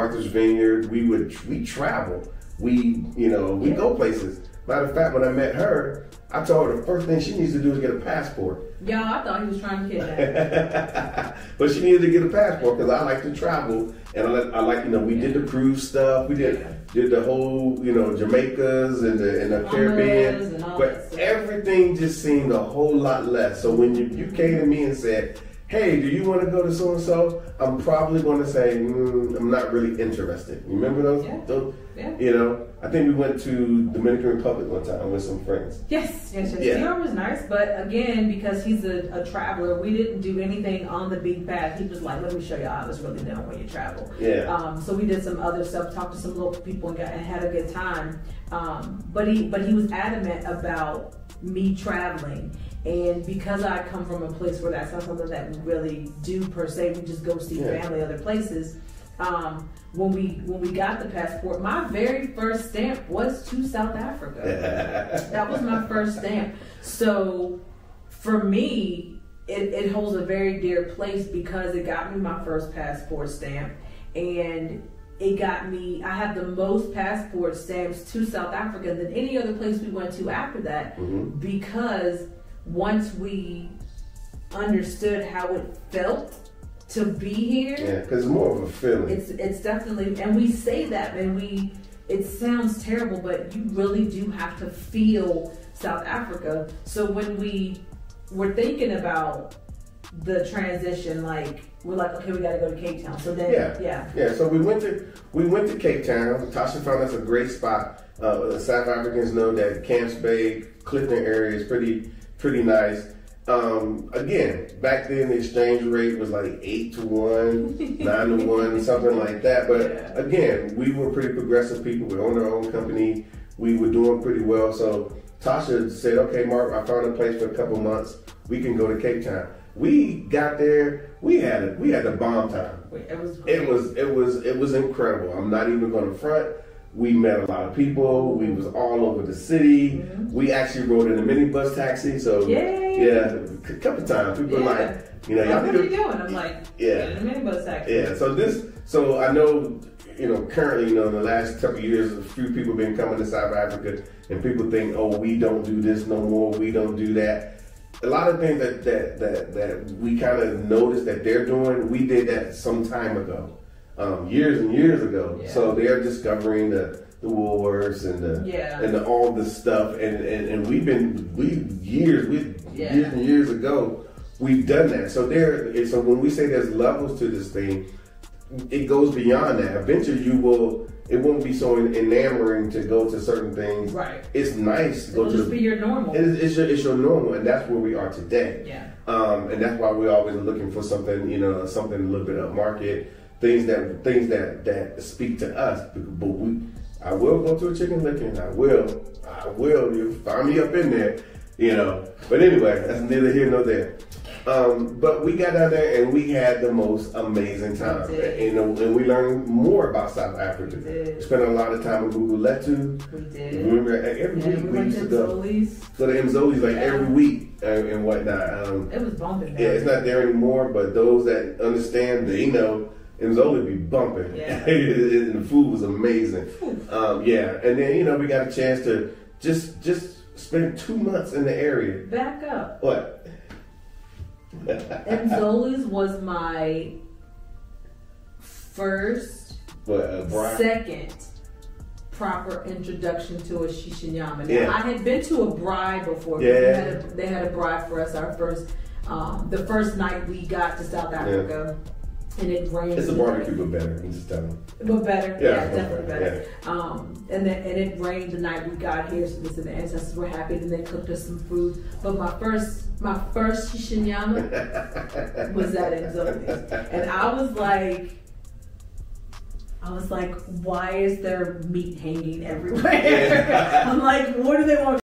Martha's Vineyard. We travel. We go places. Matter of fact, when I met her, I told her the first thing she needs to do is get a passport. Yeah, I thought he was trying to kidnap. But she needed to get a passport because I like to travel, and I like we did the cruise stuff. We did the whole Jamaicas and the Caribbean, but everything just seemed a whole lot less. So when you came to me and said, "Hey, do you want to go to so and so?" I'm probably going to say, "I'm not really interested." Remember those? Yeah. I think we went to Dominican Republic one time with some friends. Yes. Yeah. Dior was nice, but again, because he's a traveler, we didn't do anything on the beaten path. He was like, "Let me show you how it's really done when you travel." Yeah. So we did some other stuff, talked to some local people, and had a good time. But he was adamant about me traveling. And because I come from a place where that's not something that we really do per se, we just go see family other places. When we got the passport, my very first stamp was to South Africa. That was my first stamp. So for me, it holds a very dear place because it got me my first passport stamp, and it got me, I have the most passport stamps to South Africa than any other place we went to after that, because once we understood how it felt to be here. Yeah, because it's more of a feeling. It's definitely, and we say that, and it sounds terrible, but you really do have to feel South Africa. So when we were thinking about the transition, we're like, okay, we got to go to Cape Town. So then, yeah. So we went to Cape Town. Tasha found us a great spot. The South Africans know that Camps Bay, Clifton area is pretty nice. Again, back then the exchange rate was like 8 to 1, 9 to 1, something like that. But again, we were pretty progressive people. We owned our own company. We were doing pretty well. So Tasha said, "Okay, Mark, I found a place for a couple months. We can go to Cape Town." We got there. We had a bomb time. It was incredible. I'm not even going to front. We met a lot of people. We was all over the city. We actually rode in a minibus taxi. So a couple times people were like, y'all what are you doing? I'm like, in a minibus taxi. Yeah. So I know, currently, in the last couple of years, a few people been coming to South Africa, and people think, "Oh, we don't do this no more. We don't do that." A lot of things that we kind of noticed that they're doing, we did that some time ago. Years and years ago. Yeah. So they're discovering the Woolworths and all this stuff, and years and years ago we've done that. So so when we say there's levels to this thing, it goes beyond that. Eventually it won't be so enamoring to go to certain things. Right. It's nice to go to. It'll just be your normal. It's your normal, and that's where we are today. Yeah. And that's why we're always looking for something, something a little bit upmarket. Things that speak to us, but I will go to a chicken licking. I will. You find me up in there, But anyway, that's neither here nor there. But we got down there and we had the most amazing time, and we learned more about South Africa. We spent a lot of time in Guguletu. We did. Remember, every week we used to go to Mzoli's every week and whatnot. It was bumping. Yeah, it's not there anymore, but those that understand, they know. It was only be bumping, and the food was amazing. And then we got a chance to just spend 2 months in the area. Back up. What? Mzoli's was my second proper introduction to a Shishinyama. Now, I had been to a bride before. Yeah. They had a bride for us. Our the first night we got to South Africa. Yeah. And it rained. It's a barbecue, but better. I'm just telling you. But better, definitely better. Yeah. And it rained the night we got here, so the ancestors were happy, and they cooked us some food. But my first Shishinyama was at Mzoli's, and I was like, why is there meat hanging everywhere? I'm like, what do they want?